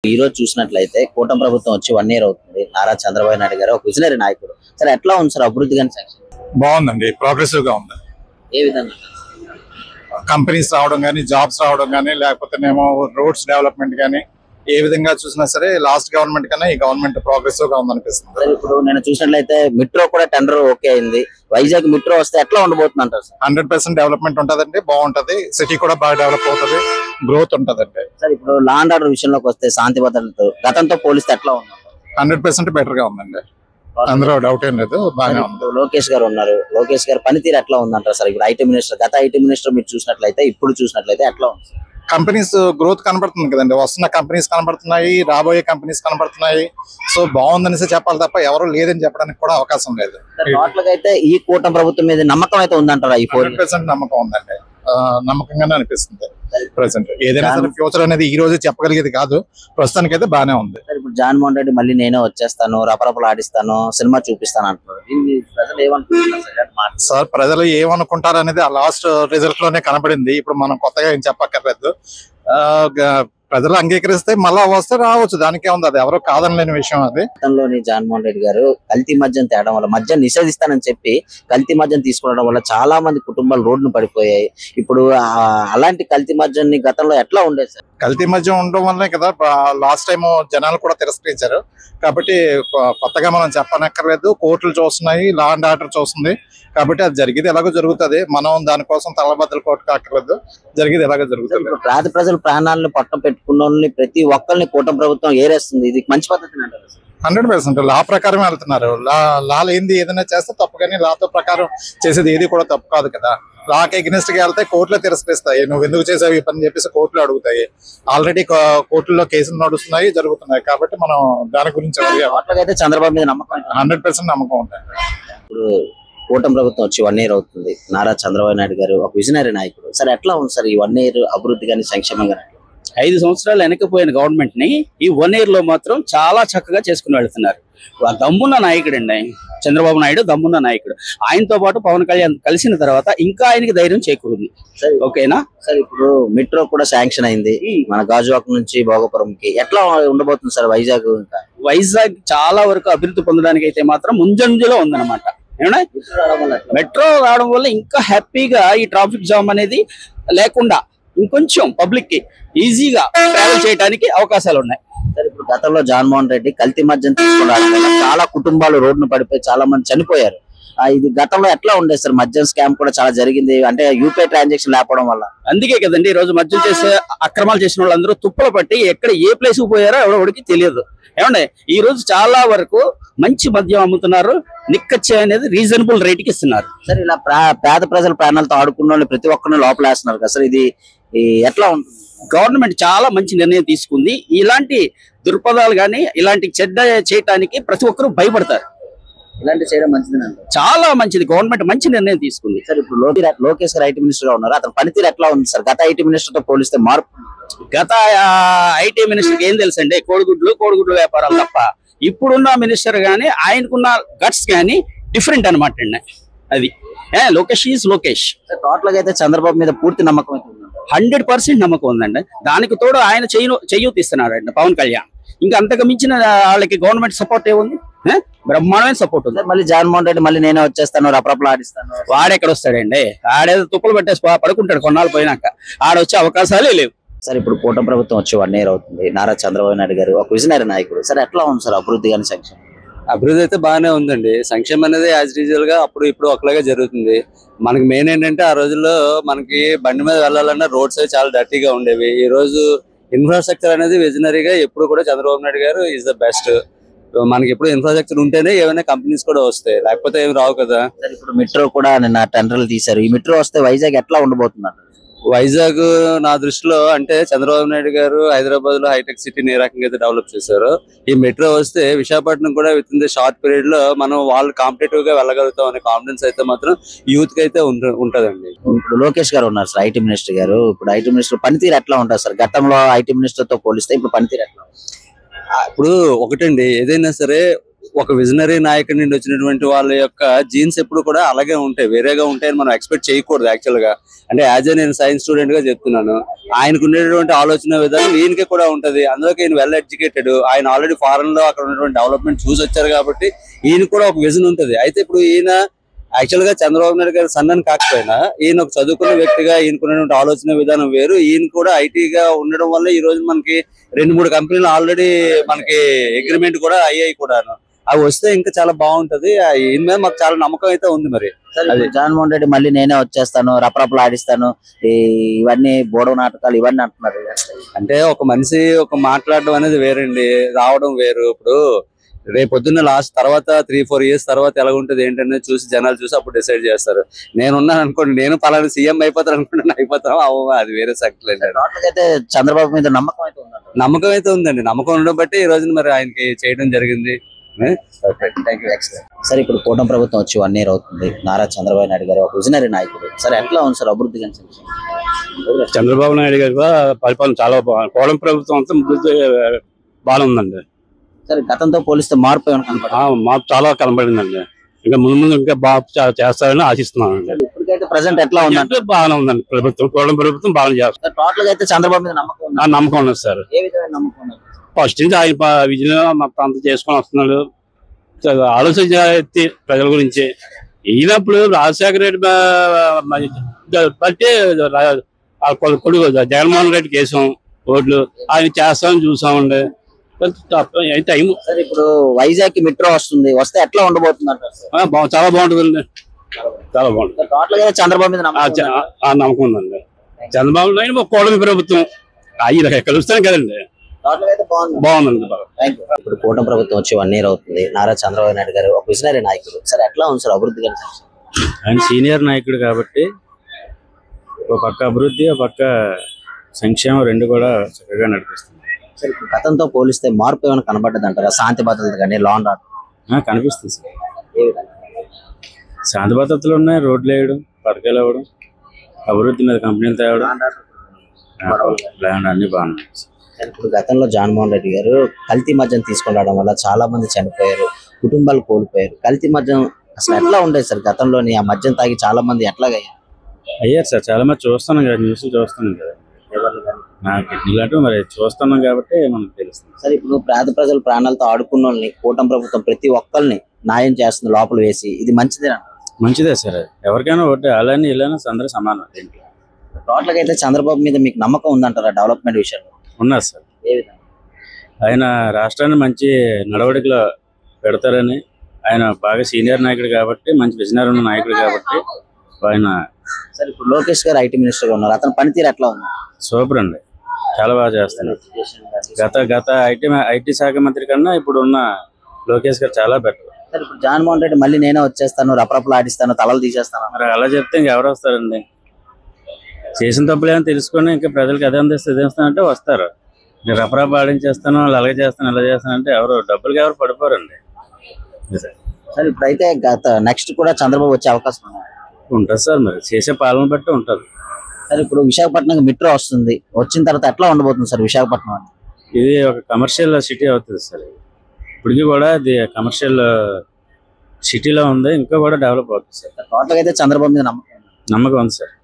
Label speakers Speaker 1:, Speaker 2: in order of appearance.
Speaker 1: ఈ రోజు చూసినట్లయితే కూటమి ప్రభుత్వం వచ్చి 1 ఇయర్ అవుతుంది. నారా చంద్రబాబు నాయుడు గారు ఒక విజనరీ నాయకుడు. సరే ఎట్లా ఉంది సార్ అభివృద్ధి గాని సెక్షన్?
Speaker 2: బాగుందండి, ప్రోగ్రెసివ్ గా ఉంది.
Speaker 1: ఏ విధంగా?
Speaker 2: కంపెనీస్ రావడం కానీ, జాబ్స్ రావడం కానీ, లేకపోతేనేమో రోడ్స్ డెవలప్మెంట్ కానీ, ఏ విధంగా చూసినా సరే లాస్ట్ గవర్నమెంట్ కన్నా ఈ గవర్నమెంట్ ప్రోగ్రెసివ్ గా ఉందనిపిస్తుంది.
Speaker 1: ఇప్పుడు నేను చూసినట్లయితే మెట్రో కూడా టెండర్ ఓకే అయింది. వైజాగ్ మెట్రో వస్తే ఎట్లా ఉండబోతుంది అంటారు సార్?
Speaker 2: 100% డెవలప్మెంట్ ఉంటదండి, బాగుంటది. సిటీ కూడా బాగా డెవలప్ అవుతుంది, గ్రోత్ ఉంటదండి.
Speaker 1: సార్ ఇప్పుడు లా అండ్ ఆర్డర్ విషయంలోకి వస్తే శాంతి భద్రతలతో గతంతో పోలిస్తే ఎట్లా ఉంది?
Speaker 2: 100% బెటర్ గా ఉందండి, అందులో డౌట్ ఏం లేదు, బాగా ఉంది.
Speaker 1: లోకేష్ గారు ఉన్నారు, లోకేష్ గారు పనితీరు ఎట్లా ఉందంటారు సార్? ఇప్పుడు ఐటీ మినిస్టర్, గత ఐటీ మినిస్టర్ మీరు చూసినట్లయితే ఇప్పుడు చూసినట్లయితే ఎట్లా ఉంది?
Speaker 2: కంపెనీస్ గ్రోత్ కనబడుతుంది కదండి, వస్తున్న కంపెనీస్ కనబడుతున్నాయి, రాబోయే కంపెనీస్ కనబడుతున్నాయి. సో బాగుందనేసి చెప్పాలి తప్ప ఎవరు లేదని చెప్పడానికి కూడా అవకాశం లేదు.
Speaker 1: టోటల్ అయితే ఈ కూటమి ప్రభుత్వం మీద నమ్మకం అయితే ఉందంటారా? ఈ
Speaker 2: 100% నమ్మకం ఉందండి, నమ్మకంగానే అనిపిస్తుంది. ప్రెసెంట్ ఏదైనా సరే ఫ్యూచర్ అనేది ఈ రోజు చెప్పగలిగేది కాదు, ప్రస్తుతానికి అయితే బాగానే ఉంది.
Speaker 1: ఇప్పుడు జగన్మోహన్ రెడ్డి మళ్ళీ నేనే వచ్చేస్తాను, రపరపలు ఆడిస్తాను, సినిమా చూపిస్తాను అంటున్నారు. ప్రజలు ఏమనుకుంటున్నారు
Speaker 2: సార్? ప్రజలు ఏమనుకుంటారు అనేది ఆ లాస్ట్ రిజల్ట్ లోనే కనబడింది. ఇప్పుడు మనం కొత్తగా ఏం చెప్పక్కర్లేదు. ప్రజలు అంగీకరిస్తే మళ్ళా వస్తే రావచ్చు, దానికే ఉంది, అది ఎవరో కాదనలేని విషయం. అది
Speaker 1: గతంలోని జగన్మోహన్ రెడ్డి గారు కల్తీ మద్యం తేవడం వల్ల, మద్యం నిషేధిస్తానని చెప్పి కల్తీ మద్యం తీసుకోవడం వల్ల చాలా మంది కుటుంబాలు రోడ్డును పడిపోయాయి. ఇప్పుడు అలాంటి కల్తీ మద్యాన్ని గతంలో ఎట్లా ఉండేది సార్?
Speaker 2: కల్తీ మద్యం ఉండడం వల్లనే కదా లాస్ట్ టైం జనాలు కూడా తిరస్కరించారు. కాబట్టి కొత్తగా మనం చెప్పనక్కర్లేదు, కోర్టులు చూస్తున్నాయి, లా అండ్ ఆర్డర్ చూస్తుంది. కాబట్టి అది జరిగేది ఎలాగో జరుగుతుంది, మనం దానికోసం తలబద్దలు కొట్టుకోక్కర్లేదు, జరిగేది ఎలాగో జరుగుతుంది.
Speaker 1: పేద ప్రజల ప్రాణాలను పట్టం పెట్టుకున్న వాళ్ళని ప్రతి ఒక్కరిని కూటమి ప్రభుత్వం ఏరేస్తుంది. ఇది మంచి పద్ధతి అంటారు?
Speaker 2: 100% లా ప్రకారం వెళ్తున్నారు. లా ఏంది ఏదైనా చేస్తే తప్పు, కానీ లాతో ప్రకారం చేసేది ఏది కూడా తప్పు కాదు కదా. లాకి ఎగ్నెస్ట్ గా వెళ్తే కోర్టులో తిరస్కరిస్తాయి, నువ్వు ఎందుకు చేసావు ఈ పని చెప్పేసి కోర్టులో అడుగుతాయి. ఆల్రెడీ కోర్టుల్లో కేసులు నడుస్తున్నాయి, జరుగుతున్నాయి. కాబట్టి మనం దాని గురించి
Speaker 1: అయితే చంద్రబాబు మీద నమ్మకం
Speaker 2: 100% నమ్మకం ఉంటుంది.
Speaker 1: ఇప్పుడు కూటమి ప్రభుత్వం వచ్చి 1 ఇయర్ అవుతుంది. నారా చంద్రబాబు నాయుడు గారు ఒక విజనరీ నాయకుడు. సరే ఎట్లా ఉంది సార్ ఈ 1 ఇయర్ అభివృద్ధి కానీ సంక్షేమం కానీ?
Speaker 3: 5 సంవత్సరాలు వెనకపోయిన గవర్నమెంట్ ని ఈ 1 ఇయర్ లో మాత్రం చాలా చక్కగా చేసుకుని వెళ్తున్నారు. దమ్మున్న నాయకుడు అండి చంద్రబాబు నాయుడు, దమ్మున్న నాయకుడు. ఆయనతో పాటు పవన్ కళ్యాణ్ కలిసిన తర్వాత ఇంకా ఆయనకి ధైర్యం చేకూరింది. ఓకేనా
Speaker 1: సార్? ఇప్పుడు మెట్రో కూడా శాంక్షన్ అయింది మన గాజువాక నుంచి భోగపురంకి. ఎట్లా ఉండబోతుంది సార్ వైజాగ్?
Speaker 3: వైజాగ్ చాలా వరకు అభివృద్ధి పొందడానికి అయితే మాత్రం ముంజంజలో ఉందన్నమాట. ఏమన్నా మెట్రో రావడం వల్ల ఇంకా హ్యాపీగా ఈ ట్రాఫిక్ జామ్ అనేది లేకుండా ఇంకొంచెం పబ్లిక్ కి ఈజీగా ట్రావెల్ చేయడానికి అవకాశాలు ఉన్నాయి.
Speaker 1: సరే ఇప్పుడు గతంలో జగన్మోహన్ రెడ్డి కల్తీ మద్యం తీసుకురావడం వల్ల చాలా కుటుంబాలు రోడ్డును పడిపోయి చాలా మంది చనిపోయారు. ఇది గతంలో ఎట్లా ఉండేది సార్? మద్యం స్కామ్ కూడా చాలా జరిగింది, అంటే యూపీఐ ట్రాన్సాక్షన్ లేకపోవడం వల్ల.
Speaker 3: అందుకే కదండి ఈ రోజు మద్యం చేసే అక్రమాలు చేసిన వాళ్ళందరూ తుప్పలు పట్టి ఎక్కడ ఏ ప్లేస్ కు పోయారో ఎవరికి తెలియదు. ఏమండి ఈ రోజు చాలా వరకు మంచి మద్యం అమ్ముతున్నారు, నిక్కచ్చే అనేది రీజనబుల్ రేట్ కి ఇస్తున్నారు.
Speaker 1: సరే ఇలా పేద ప్రజల ప్రాణాలతో ఆడుకున్న వాళ్ళు ప్రతి ఒక్కరిని లోపలేస్తున్నారు కదా సార్, ఇది ఎట్లా ఉంటుంది?
Speaker 3: గవర్నమెంట్ చాలా మంచి నిర్ణయం తీసుకుంది. ఇలాంటి దుర్పదాలు గానీ ఇలాంటి చెడ్డ చేయటానికి ప్రతి ఒక్కరూ భయపడతారు.
Speaker 1: ఇలాంటి చేయడం మంచిది,
Speaker 3: చాలా మంచిది. గవర్నమెంట్ మంచి నిర్ణయం తీసుకుంది.
Speaker 1: సార్ ఇప్పుడు లోకేష్ గారు ఐటీ మినిస్టర్ గా ఉన్నారు, అతని పనితీరు ఎట్లా ఉంది సార్? గత ఐటీ మినిస్టర్ తో పోలిస్తే మార్పు?
Speaker 3: గత ఐటీ మినిస్టర్ ఏం తెలుసండి, కోడిగుడ్లు వ్యాపారాలు తప్ప. ఇప్పుడున్న మినిస్టర్ గానీ ఆయనకున్న గట్స్ గానీ డిఫరెంట్ అనమాట అండి. అది లోకేష్ ఈజ్ లోకేష్.
Speaker 1: టోటల్ గా అయితే చంద్రబాబు మీద పూర్తి నమ్మకం అయితే
Speaker 3: 100% నమ్మకం ఉందండి. దానికి తోడు ఆయన చేయూతిస్తున్నాడండి పవన్ కళ్యాణ్. ఇంకా అంతకు మించిన వాళ్ళకి గవర్నమెంట్ సపోర్ట్ ఏముంది? బ్రహ్మాండమైన సపోర్ట్ ఉంది.
Speaker 1: మళ్ళీ జగన్మోహన్ రెడ్డి మళ్ళీ నేనే వచ్చేస్తాను, రపరపలు ఆడిస్తాను,
Speaker 3: వాడెక్కడ వస్తాడండి? ఆడేదో తుప్పలు పెట్టేసి పడుకుంటాడు కొన్నాళ్ళు పోయినాక, ఆడొచ్చే అవకాశాలే లేవు.
Speaker 1: సార్ ఇప్పుడు కూటమి ప్రభుత్వం వచ్చి 1 ఇయర్ అవుతుంది. నారా చంద్రబాబు నాయుడు గారు ఒక విజనరీ నాయకుడు. సరే ఎట్లా ఉంది సార్ అభివృద్ధి కానీ సంక్షేమం?
Speaker 4: అభివృద్ధి అయితే బాగానే ఉందండి. సంక్షేమం అనేది యాజ్ యూజువల్ గా అప్పుడు ఇప్పుడు ఒకలాగా జరుగుతుంది. మనకి మెయిన్ ఏంటంటే ఆ రోజుల్లో మనకి బండి మీద వెళ్ళాలన్నా రోడ్స్ అవి చాలా డర్టీగా ఉండేవి. ఈ రోజు ఇన్ఫ్రాస్ట్రక్చర్ అనేది విజనరీగా ఎప్పుడు కూడా చంద్రబాబు నాయుడు గారు ఈజ్ ద బెస్ట్. మనకి ఎప్పుడు ఇన్ఫ్రాస్ట్రక్చర్ ఉంటేనే ఏమైనా కంపెనీస్ కూడా వస్తాయి, లేకపోతే ఏమి రావు కదా.
Speaker 1: ఇప్పుడు మెట్రో కూడా నిన్న టెండర్లు తీశారు. ఈ మెట్రో వస్తే వైజాగ్ ఎట్లా ఉండబోతుంది?
Speaker 4: వైజాగ్ నా దృష్టిలో అంటే చంద్రబాబు నాయుడు గారు హైదరాబాద్ లో హైటెక్ సిటీని ఏ రకంగా అయితే డెవలప్ చేశారో, ఈ మెట్రో వస్తే విశాఖపట్నం కూడా with in the short period లో మనం వాళ్ళు కాంపిటేటివ్ గా వెళ్ళగలుగుతాం అనే కాన్ఫిడెన్స్ అయితే మాత్రం యూత్ కి అయితే ఉంటదండి.
Speaker 1: ఇప్పుడు లోకేష్ గారు ఉన్నారు సార్ ఐటీ మినిస్టర్ గారు. ఇప్పుడు ఐటీ మినిస్టర్ పనితీరు ఎట్లా ఉంటుంది సార్? గతంలో ఐటీ మినిస్టర్ తో పోలిస్తే ఇప్పుడు పనితీరు ఎట్లా?
Speaker 4: ఇప్పుడు ఒకటండి, ఏదైనా సరే ఒక విజనరీ నాయకుడి నుండి వచ్చినటువంటి వాళ్ళ యొక్క జీన్స్ ఎప్పుడు కూడా అలాగే ఉంటాయి, వేరేగా ఉంటాయని మనం ఎక్స్పెక్ట్ చేయకూడదు యాక్చువల్ గా. అంటే యాజ్ నేను సైన్స్ స్టూడెంట్ గా చెప్తున్నాను, ఆయనకు ఉండేటువంటి ఆలోచన విధానం ఈయనకి కూడా ఉంటది. అందులోకి ఈయన వెల్ ఎడ్యుకేటెడ్, ఆయన ఆల్రెడీ ఫారెన్ లో అక్కడ ఉన్నటువంటి డెవలప్మెంట్ చూసి వచ్చారు కాబట్టి ఈయన కూడా ఒక విజన్ ఉంటది. అయితే ఇప్పుడు ఈయన యాక్చువల్ గా చంద్రబాబు నాయుడు గారి సన్నని కాకపోయినా ఈయన ఒక చదువుకున్న వ్యక్తిగా ఈయనకున్నటువంటి ఆలోచన విధానం వేరు. ఈయన కూడా ఐటీగా ఉండడం వల్ల ఈ రోజు మనకి 2-3 కంపెనీలు ఆల్రెడీ మనకి అగ్రిమెంట్ కూడా అయ్యాయి కూడా. అవి వస్తే ఇంకా చాలా బాగుంటది. ఈయన మీద మాకు చాలా నమ్మకం అయితే ఉంది. మరి
Speaker 1: అది జగన్మోహన్ రెడ్డి మళ్ళీ నేనే వచ్చేస్తాను, రపరపలు ఆడిస్తాను, ఇవన్నీ బోడవ నాటకాలు ఇవన్నీ అంటున్నారు.
Speaker 4: అంటే ఒక మనిషి ఒక మాట్లాడడం అనేది వేరండి, రావడం వేరు. ఇప్పుడు రేపు పొద్దున్న లాస్ట్ తర్వాత 3-4 years తర్వాత ఎలా ఉంటుంది ఏంటనేది చూసి జనాలు చూసి అప్పుడు డిసైడ్ చేస్తారు. నేనున్నాను అనుకోండి, నేను పలానా సీఎం అయిపోతాను అనుకుంటున్నా, అయిపోతాం అది వేరే సెక్టర్ అండి.
Speaker 1: అయితే చంద్రబాబు మీద నమ్మకం అయితే ఉందండి.
Speaker 4: నమ్మకం అయితే ఉందండి. నమ్మకం ఉండడం బట్టి ఈ రోజున మరి ఆయనకి చేయడం జరిగింది.
Speaker 1: సార్ ఇప్పుడు కూటమి ప్రభుత్వం వచ్చి 1 year అవుతుంది. నారా చంద్రబాబు నాయుడు గారు ఒక విజనరీ నాయకుడు. సార్ ఎట్లా ఉంది సార్ అభివృద్ధి?
Speaker 5: చంద్రబాబు నాయుడు గారి పరిపాలన చాలా బాగుంది. కూటమి ప్రభుత్వం అంతా బాగా ఉందండి.
Speaker 1: సార్ గతంతో పోలిస్తే మార్పు ఏమైనా కనపడుతుందా?
Speaker 5: మార్పు చాలా కనబడిందండి. ఇంకా ముందు ఇంకా బాగా చేస్తారని ఆశిస్తున్నాను.
Speaker 1: ఇప్పటికైతే ప్రజెంట్ ఎట్లా ఉందంటే
Speaker 5: బాగానే ఉందండి ప్రభుత్వం, కూటమి ప్రభుత్వం బాగా చేస్తారు.
Speaker 1: టోటల్ గా అయితే చంద్రబాబు మీద నమ్మకం ఉందా?
Speaker 5: నమ్మకం ఉన్నది సార్.
Speaker 1: ఏ విధమైన నమ్మకం ఉన్నది?
Speaker 5: ఫస్ట్ నుంచి ఆయన విజయం మొత్తం అంతా చేసుకొని వస్తున్నాడు. ఆలోచన ఎత్తి ప్రజల గురించి ఈయనప్పుడు రాజశేఖర రెడ్డి బట్టి కొడుకు జగన్మోహన్ రెడ్డి కేసాం ఓట్లు, ఆయన చేస్తామని చూసామండి. టైం
Speaker 1: సార్ ఇప్పుడు వైజాగ్ కి మెట్రో వస్తే ఎట్లా ఉండబోతుంది అంటారు?
Speaker 5: చాలా బాగుంటుందండి, చాలా బాగుంటుంది.
Speaker 1: టోటల్ గా చంద్రబాబు మీద
Speaker 5: నమ్మకం ఉందండి. చంద్రబాబు నాయుడు కూటమి ప్రభుత్వం అయ్యి కలుస్తాను కదండి, బాగుందండి.
Speaker 1: ఇప్పుడు కూటమి ప్రభుత్వం వచ్చి 1 year అవుతుంది. నారా చంద్రబాబు నాయుడు గారు ఒక విజనరీ నాయకుడు. సార్ ఎట్లా ఉంది సార్ అభివృద్ధి?
Speaker 6: ఆయన సీనియర్ నాయకుడు కాబట్టి ఒక పక్క అభివృద్ధి, ఒక పక్క సంక్షేమం రెండు కూడా చక్కగా నడిపిస్తుంది.
Speaker 1: సార్ ఇప్పుడు గతంతో పోలిస్తే మార్పు ఏమైనా కనబడ్డది అంటారా? శాంతి భద్రత కానీ లా అండ్ ఆర్డర్
Speaker 6: కనిపిస్తుంది సార్. శాంతి భద్రతలు ఉన్నాయి, రోడ్లు వేయడం, పథకాలు ఇవ్వడం, అభివృద్ధి మీద కంపెనీలు తేవడం, ల్యాండ్ అన్ని బాగున్నాయి.
Speaker 1: ఇప్పుడు గతంలో జగన్మోహన్ రెడ్డి గారు కల్తీ మద్యం తీసుకొని రావడం వల్ల చాలా మంది చనిపోయారు, కుటుంబాలు కోల్పోయారు. కల్తీ మద్యం అసలు ఎట్లా ఉండేది సార్ గతంలోని? ఆ మద్యం తాగి చాలా మంది ఎట్లాగయ్యారు?
Speaker 6: అయ్యారు సార్, చాలా మంది చూస్తున్నాం కదా, న్యూస్ చూస్తున్నాం కదా, ఇలాంటి మరి చూస్తున్నాం కాబట్టి మనకు తెలుస్తుంది.
Speaker 1: సార్ ఇప్పుడు పేద ప్రజలు ప్రాణాలతో ఆడుకున్న వాళ్ళని కూటమి ప్రభుత్వం ప్రతి ఒక్కరిని న్యాయం చేస్తుంది లోపల వేసి, ఇది మంచిదేనా?
Speaker 6: మంచిదే సార్, ఎవరికైనా ఒకటి అలానే ఇలానే అందరూ సమానం.
Speaker 1: టోటల్ గా అయితే చంద్రబాబు మీద మీకు నమ్మకం ఉందంటారా డెవలప్మెంట్ విషయంలో?
Speaker 6: ఉన్నారు సార్.
Speaker 1: ఏ విధంగా?
Speaker 6: ఆయన రాష్ట్రాన్ని మంచి నడవడికలో పెడతారని, ఆయన బాగా సీనియర్ నాయకుడు కాబట్టి, మంచి విజనరీ ఉన్న నాయకుడు కాబట్టి ఆయన.
Speaker 1: సార్ ఇప్పుడు లోకేష్ గారు ఐటీ మినిస్టర్ గా ఉన్నారు, అతని పనితీరు ఎట్లా ఉంది?
Speaker 6: సూపర్ అండి, చాలా బాగా చేస్తున్నారు. గత ఐటీ శాఖ మంత్రి కన్నా ఇప్పుడు ఉన్న లోకేష్ గారు చాలా బెటర్.
Speaker 1: సార్ ఇప్పుడు జగన్మోహన్ రెడ్డి మళ్ళీ నేనే వచ్చేస్తాను, రపరపలు ఆడిస్తాను, తలలు తీసేస్తాను,
Speaker 6: మరి అలా చెప్తే ఇంకెవరు వస్తారండి? చేసిన తప్పులు ఏమైనా తెలుసుకొని ఇంకా ప్రజలకు అదే అందిస్తే ఇదేస్తానంటే వస్తారు. రపరప ఆడించేస్తాను, అలాగే చేస్తాను, ఇలా చేస్తానంటే ఎవరు డబ్బులకి ఎవరు పడిపోరండి.
Speaker 1: సార్ ఇప్పుడైతే నెక్స్ట్ కూడా చంద్రబాబు వచ్చే అవకాశం
Speaker 6: ఉంటుంది సార్, మరి చేసే పాలన బట్టి ఉంటుంది.
Speaker 1: సార్ ఇప్పుడు విశాఖపట్నం మెట్రో వస్తుంది, వచ్చిన తర్వాత ఎట్లా ఉండబోతుంది సార్ విశాఖపట్నం అని?
Speaker 6: ఇది ఒక కమర్షియల్ సిటీ అవుతుంది సార్. ఇప్పటికీ కూడా ఇది కమర్షియల్ సిటీలో ఉంది, ఇంకా కూడా డెవలప్ అవుతుంది సార్.
Speaker 1: టోటల్ అయితే చంద్రబాబు మీద
Speaker 6: నమ్మకం ఉంది సార్.